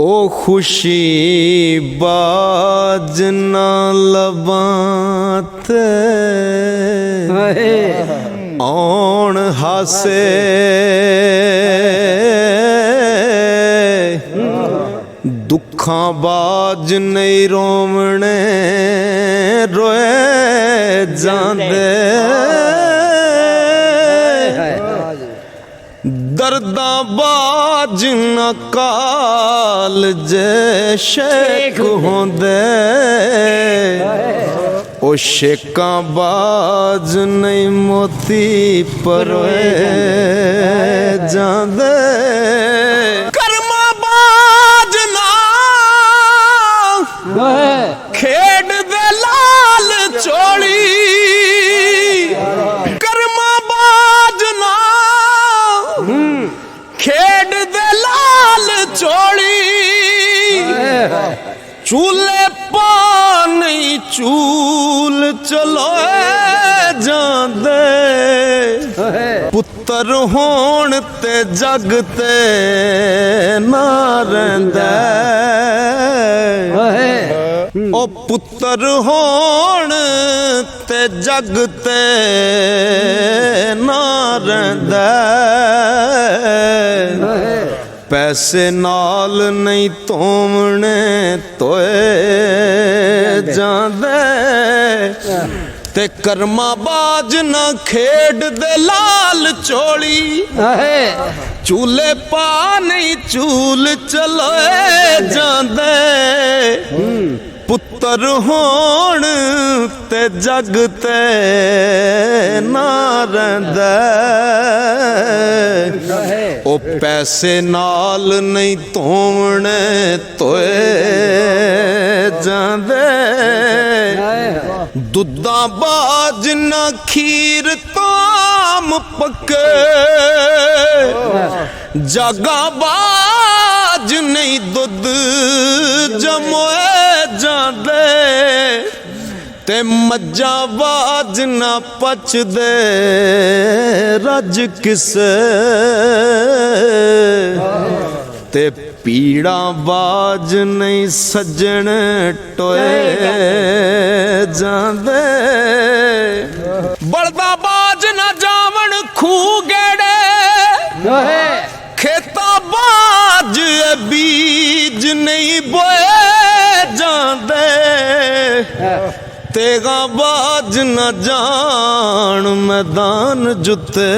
ओ खुशी बाज ना लबाते औण हासे दुखां बाज नहीं रोवणे रोए जांदे दर्दा बाज न काल जे शेख होंदे ओ शेकां बाज नहीं मोती परोए जांदे कर्मा बाज ना खेड दे लाल चोली कर्मा बाज ना खेड दे लाल चोली चूल्हे पानी चूल चलो जांदे पुत्र होण ते जग ते ना रहिंदा ओ पुत्र होण ते जग ते ना रहिंदा पैसे नाल नहीं तोमने तोए जांदे ते कर्मा बाज ना खेड दे लाल चोली चूल्हे पा नहीं चूल चलोए जांदे पुत्र होण ते जग ते ना रहिंदा ओ पैसे नाल नहीं तोवणे तोए जांदे दुद्धा बाज ना खीर ताम पके जागा बाज नहीं दुध जमोए जांदे ते मज्जा बाज ना पचदे रज किसे ते पीड़ा बाज नहीं सजन टोए जांदे बलदा बाज ना जावन खू गेड़े खेता बाज बीज नहीं बोए जांदे तेगा बाज न जान मैदान जुते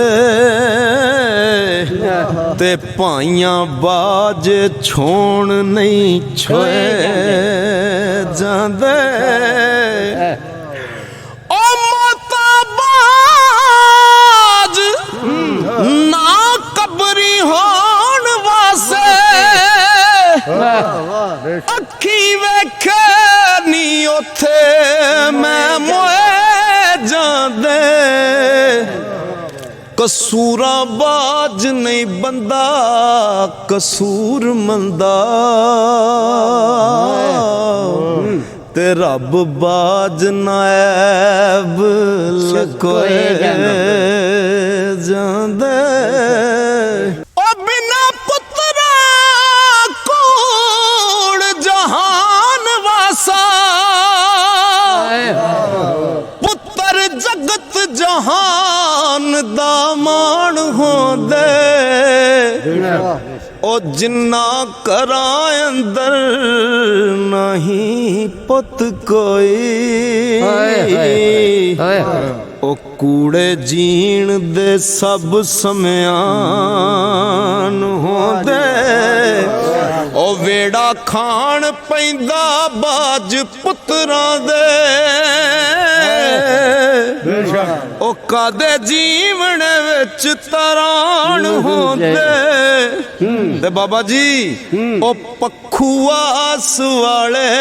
ते भाइयां बाज छोण नहीं छोए जांदे ओ मोता बाज ना कबरी होण वासे अखी वेखे नी ओथे मैं मोए जांदे कसूरा बाज नहीं बंदा कसूर मंदा ते रब बाज नायब लकोए जांदे ओ बिना पुत्रा कूड़ जहान वासा पुत्र जगत जहान दा मान होंदे ओ जिन्ना करा अंदर नहीं पुत कोई ओ कूड़े जीण दे सब समयान होंदे ओ वेड़ा खान पैंदा बाज पुत्रां दे ओ कादे जीवन विच तरान होंदे ते बाबा जी ओ पक्खू आस वाले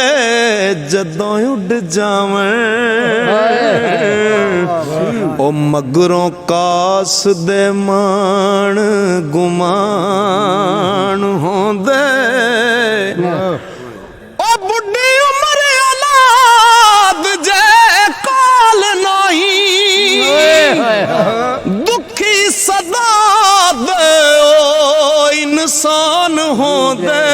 जदों उड़ जावन ओ मगरों कास दे मान गुमान होंदे ओ बुढ़ी उम्र औलाद जे काल नहीं दुखी सदा दे ओ इंसान होंदे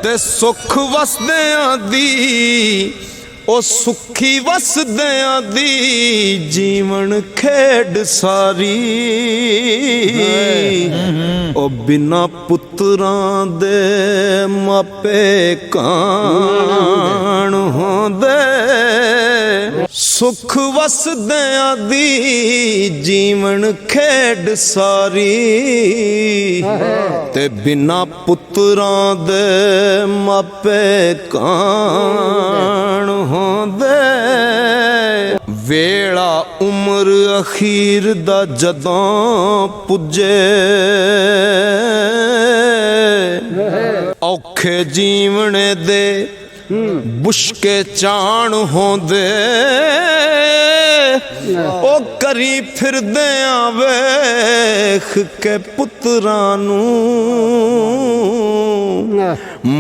ਤੇ ਸੁੱਖ ਵਸਦਿਆਂ ਦੀ ਉਹ ਸੁਖੀ ਵਸਦਿਆਂ ਦੀ ਜੀਵਨ ਖੇਡ ਸਾਰੀ ਉਹ ਬਿਨਾ ਪੁੱਤਰਾਂ ਦੇ ਮਾਪੇ ਕਾਣ ਹੁੰਦੇ ਸੁਖ ਵਸਦਿਆਂ ਦੀ ਜੀਵਨ ਖੇਡ ਸਾਰੀ ਤੇ ਬਿਨਾ ਪੁੱਤਰਾਂ ਦੇ ਮਾਪੇ ਕਾਣ ਹੁੰਦੇ ਵੇਲਾ ਉਮਰ ਅਖੀਰ ਦਾ ਜਦੋਂ ਪੁੱਜੇ ਔਖੇ ਜੀਵਨ ਦੇ ਬੁਸ਼ਕੇ ਚਾਣ ਹੁੰਦੇ ਉਹ ਕਰੀ ਫਿਰਦਿਆਂ ਵੇਖ ਕੇ ਪੁੱਤਰਾਂ ਨੂੰ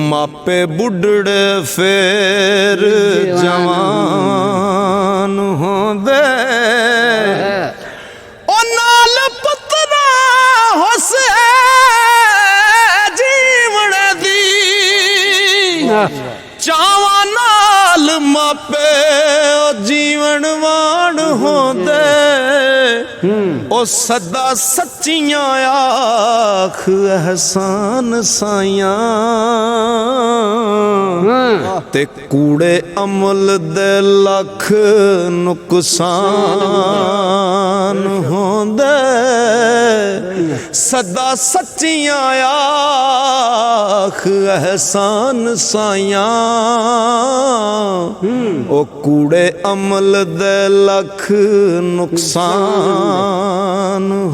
ਮਾਪੇ ਬੁੱਢੜੇ ਫੇਰ ਜਵਾਨ ਹੁੰਦੇ ਉਹ ਨਾਲ ਪੁੱਤਰਾ ਹੱਸੇ ਜੀਵਨ ਦੀ ਚਾਵਾਂ ਨਾਲ ਮਾਪੇ ਉਹ ਜੀਵਨ ਵਾਣ ਹੁੰਦੇ ਉਹ ਸਦਾ ਸੱਚੀਆਂ ਆਖ ਅਹਿਸਾਨ ਸਾਈਆਂ ਤੇ ਕੂੜੇ ਅਮਲ ਦੇ ਲੱਖ ਨੁਕਸਾਨ ਹੁੰਦੇ ਸਦਾ ਸੱਚੀਆਂ ਆਖ ਅਹਿਸਾਨ ਸਾਈਆਂ ਉਹ ਕੂੜੇ ਅਮਲ ਦੇ ਲੱਖ ਨੁਕਸਾਨ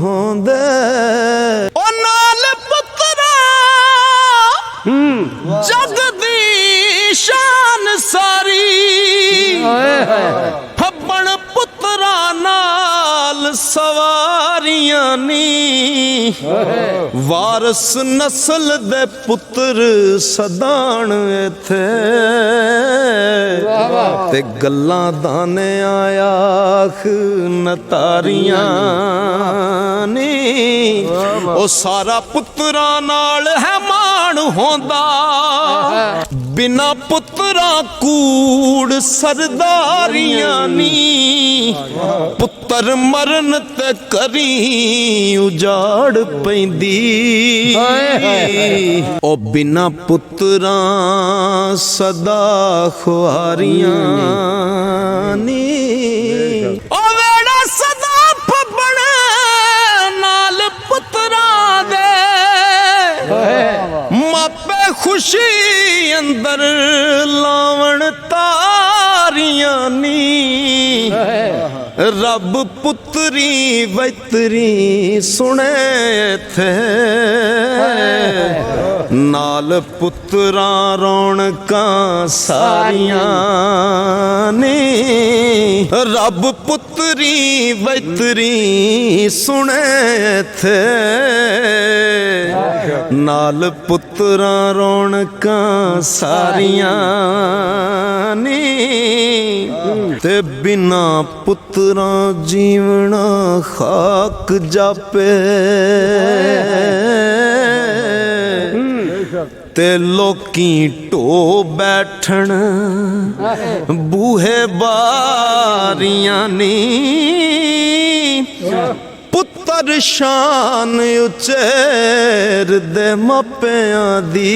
ਹੁੰਦੇ ਉਹ ਨਾਲ ਪੁੱਤਰਾ ਜਗ ਦੀ ਸ਼ਾਨ ਸਾਰੀ ਫੱਬਣ ਪੁੱਤਰਾਂ ਨਾਲ ਸਵਾਰੀਆਂ ਨੀ ਵਾਰਸ ਨਸਲ ਦੇ ਪੁੱਤਰ ਸਦਾਣ ਇਥੇ ਤੇ ਗੱਲਾਂ ਦਾਨੇ ਆਖ ਨਤਾਰੀਆਂ ਨੀ ਉਹ ਸਾਰਾ ਪੁੱਤਰਾਂ ਨਾਲ ਹੈ ਮਾਣ ਹੁੰਦਾ ਬਿਨਾ ਪੁੱਤਰਾਂ ਕੂੜ ਸਰਦਾਰੀਆਂ ਨੀ ਪੁੱਤਰ ਮਰਨ ਤੇ ਕਰੀ ਉਜਾੜ ਪੈਂਦੀ ਉਹ ਬਿਨਾ ਪੁੱਤਰਾਂ ਸਦਾ ਖੁਆਰੀਆਂ ਨੀ ਉਹ ਵੇੜਾ ਸਦਾ ਫੱਬਣ ਨਾਲ ਪੁੱਤਰਾਂ ਦੇ ਮਾਪੇ ਖੁਸ਼ੀ ਅੰਦਰ ਲਾਵਣ ਤਾਰੀਆਂ ਨੀ ਰੱਬ ਪੁੱਤਰੀ ਵੈਤਰੀ ਸੁਣੇ ਥੇ ਨਾਲ ਪੁੱਤਰਾਂ ਰੌਣਕਾਂ ਸਾਰੀਆਂ ਨੀ ਰੱਬ ਪੁੱਤਰੀ ਵੈਤਰੀ ਸੁਣੇ ਥੇ ਨਾਲ ਪੁੱਤਰਾਂ ਰੌਣਕਾਂ ਸਾਰੀਆਂ ਨੀ ਤੇ ਬਿਨਾ ਪੁੱਤਰਾਂ ਜੀਵਣਾ ਖਾਕ ਜਾਪੇ ਤੇ ਲੋਕੀ ਢੋ ਬੈਠਣ ਬੂਹੇ ਬਾਰੀਆਂ ਨੀ ਪੁੱਤਰ ਸ਼ਾਨ ਉਚੇਰ ਦੇ ਮਾਪਿਆਂ ਦੀ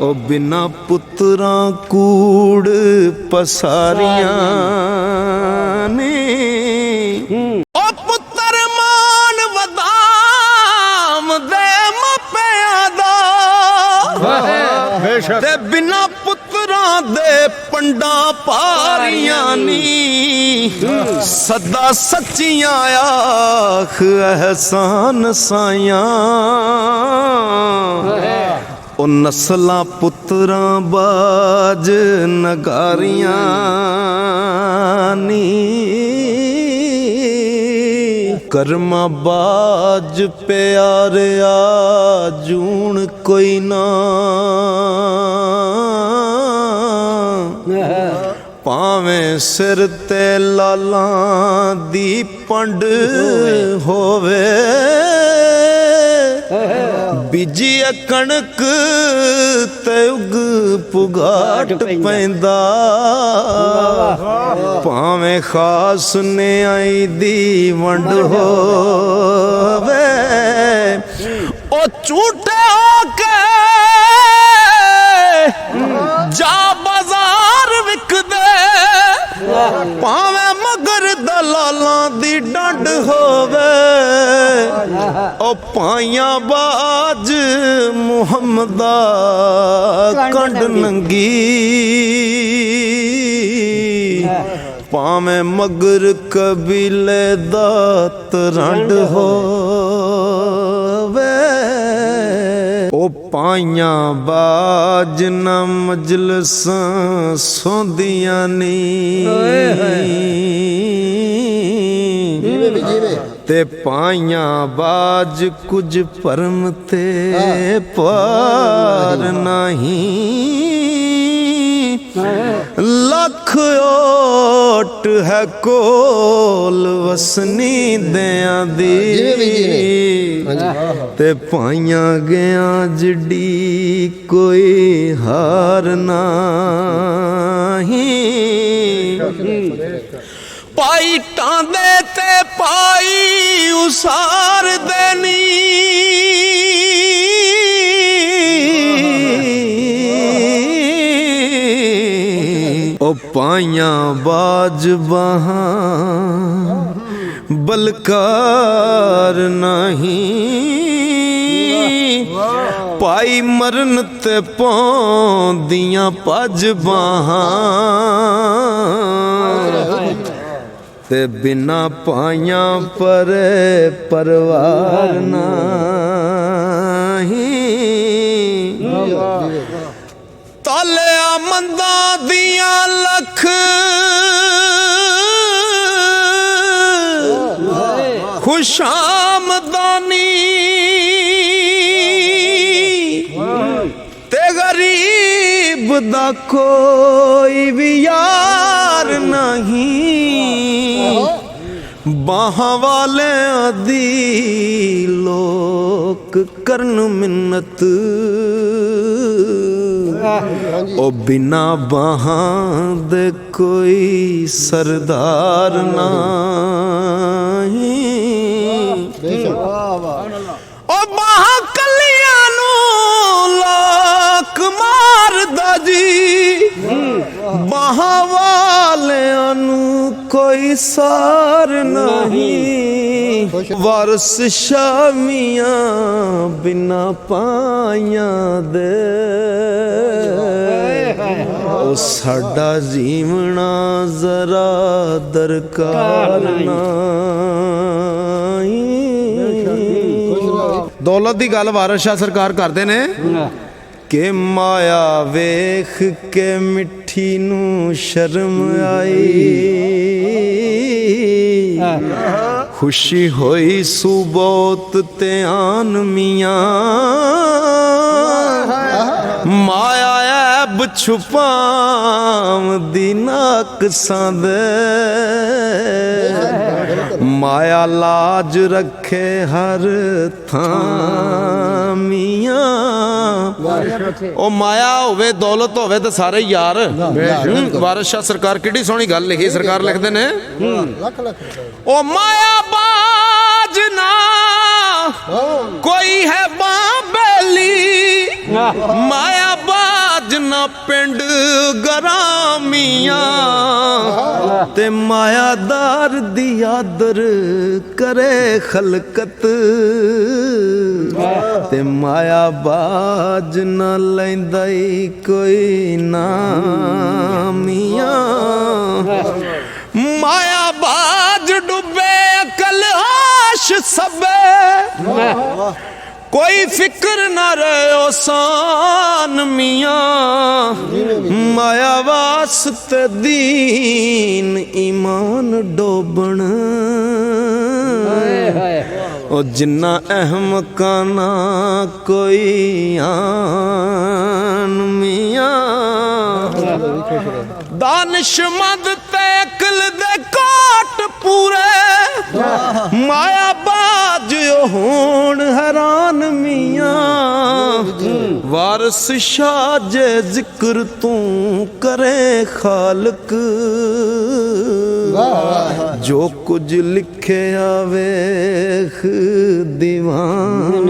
ਉਹ ਬਿਨਾ ਪੁੱਤਰਾਂ ਕੂੜ ਪਸਾਰੀਆਂ ਨੀ ਉਹ ਪੁੱਤਰ ਮਾਨ ਵਦਾਮ ਦੇ ਮਾਪਿਆਂ ਦਾ ਤੇ ਬਿਨਾ ਪੁੱਤਰਾਂ ਦੇ ਪੰਡਾਂ ਪਾਰੀਆਂ ਨੀ ਸਦਾ ਸੱਚੀਆਂ ਆਖ ਅਹਿਸਾਨ ਸਾਈਆਂ ਉਹ ਨਸਲਾਂ ਪੁੱਤਰਾਂ ਬਾਜ ਨਗਾਰੀਆਂ ਨੀ ਕਰਮਾਂ ਬਾਜ ਪਿਆਰਿਆ ਜੂਣ ਕੋਈ ਨਾ ਭਾਵੇਂ ਸਿਰ ਤੇ ਲਾਲਾਂ ਦੀ ਪੰਡ ਹੋਵੇ ਬੀਜੀ ਕਣਕ ਤੇ ਉਗ ਪੁਗਾਟ ਪੈਂਦਾ ਭਾਵੇਂ ਖਾਸ ਨਿਆਈ ਦੀ ਵੰਡ ਹੋਵੇ ਉਹ ਝੂਠੇ ਹੋ ਕੇ ਜਾ ਬਾਜ਼ਾਰ ਵਿਕਦੇ ਭਾਵੇਂ ਮਗਰ ਦਲਾਲਾਂ ਦੀ ਡੰਡ ਹੋਵੇ ਉਹ ਪਾਈਆਂ ਬਾਜ ਮੁਹੰਮਦਾ ਕੰਡ ਨੰਗੀ ਭਾਵੇਂ ਮਗਰ ਕਬੀਲੇ ਦਾ ਤਰੰਡ ਹੋਵੇ ਉਹ ਪਾਈਆਂ ਬਾਜ ਨਾ ਮਜਲਸਾਂ ਸੌਂਦੀਆਂ ਨੀ ਤੇ ਪਾਈਆਂ ਬਾਜ ਕੁਝ ਭਰਮ ਤੇ ਪਾਰ ਨਹੀਂ ਲੱਖ ਓਟ ਹੈ ਕੋਲ ਵਸਨੀ ਦਿਆਂ ਦੀ ਤੇ ਪਾਈਆਂ ਗਿਆ ਜਿੱਡੀ ਕੋਈ ਹਾਰ ਨਹੀਂ ਪਾਈ ਟਾਂਦੇ ਤੇ ਪਾਈ ਉਸਾਰ ਦੇਣੀ ਉਹ ਪਾਈਆਂ ਬਾਜ ਬਾਹਾਂ ਬਲਕਾਰ ਨਹੀਂ ਪਾਈ ਮਰਨ ਤੇ ਪਾਉਂਦੀਆਂ ਪੱਜ ਬਾਹਾਂ ਤੇ ਬਿਨਾ ਪਾਈਆਂ ਪਰ ਪਰਵਾਰ ਨਹੀਂ ਤਾਲਿਆ ਮੰਦਾਂ ਦੀਆਂ ਲੱਖ ਖੁਸ਼ਾਮਦਾਨੀ ਤੇ ਗਰੀਬ ਦਾ ਕੋਈ ਵੀ ਯਾਰ ਨਹੀਂ ਬਾਹਾਂ ਵਾਲਿਆਂ ਦੀ ਲੋਕ ਕਰਨ ਮਿੰਨਤ ਉਹ ਬਿਨਾ ਬਾਹਾਂ ਦੇ ਕੋਈ ਸਰਦਾਰ ਨਹੀਂ ਉਹ ਬਾਹਾਂ ਕੱਲੀਆਂ ਨੂੰ ਲੋਕ ਮਾਰਦਾ ਜੀ ਬਾਹਾਂ ਵਾਲਿਆਂ ਨੂੰ ਕੋਈ ਸਾਰ ਨਹੀਂ ਵਾਰਸ ਸ਼ਾਮੀਆਂ ਬਿਨਾ ਪਾਈਆਂ ਦੇ ਉਹ ਸਾਡਾ ਜੀਵਣਾ ਜ਼ਰਾ ਦਰਕਾਰ ਨਹੀਂ ਦੌਲਤ ਦੀ ਗੱਲ ਵਾਰਿਸ ਸ਼ਾਹ ਸਰਕਾਰ ਕਰਦੇ ਨੇ ਕਿ ਮਾਇਆ ਵੇਖ ਕੇ ਮਿੱਠੀ ਨੂੰ ਸ਼ਰਮ ਆਈ ਖੁਸ਼ੀ ਹੋਈ ਸੁਬੋਤ ਤੇ ਆਨ ਮੀਆਂ ਮਾਇਆ ਐਬ ਛੁਪਾਵਦੀ ਨਾਕਸਾਂ ਦੇ ਮਾਇਆ ਲਾਜ ਰੱਖੇ ਹਰ ਥਾਂ ਮੀਆਂ ਉਹ ਮਾਇਆ ਹੋਵੇ ਦੌਲਤ ਹੋਵੇ ਤੇ ਸਾਰੇ ਯਾਰ ਵਾਰਿਸ ਸ਼ਾਹ ਸਰਕਾਰ ਕਿੱਡੀ ਸੋਹਣੀ ਗੱਲ ਲਿਖੀ ਸਰਕਾਰ ਲਿਖਦੇ ਨੇ ਉਹ ਮਾਇਆ ਬਾਜ ਨਾ ਕੋਈ ਹੈ ਬਾਬੇਲੀ ਮਾਇਆ ਬਾਜ ਨਾ ਪਿੰਡ ਗਰਾਮੀਆਂ ਤੇ ਮਾਇਆਦਾਰ ਦੀ ਆਦਰ ਕਰੇ ਖਲਕਤ ਤੇ ਮਾਇਆ ਬਾਜ ਨਾ ਲੈਂਦਾ ਈ ਕੋਈ ਨਾਮੀਆਂ ਮਾਇਆ ਬਾਜ ਡੁੱਬੇ ਅਕਲ ਹੋਸ਼ ਸਭੇ कोई फिक्र न रहे सान मियाँ माया वास्ते दीन ईमान डोबन ओ जिन्ना अहम काना कोई आन मियाँ दानिशमंद ते अकल दे कोट पूरे माया बाज ਹੋਣ ਹੈਰਾਨ ਮੀਆਂ ਵਾਰਿਸ ਸ਼ਾਹ ਜੇ ਜ਼ਿਕਰ ਤੂੰ ਕਰੇ ਖਾਲਕ ਜੋ ਕੁਝ ਲਿਖਿਆ ਵੇਖ ਦੀਵਾਨ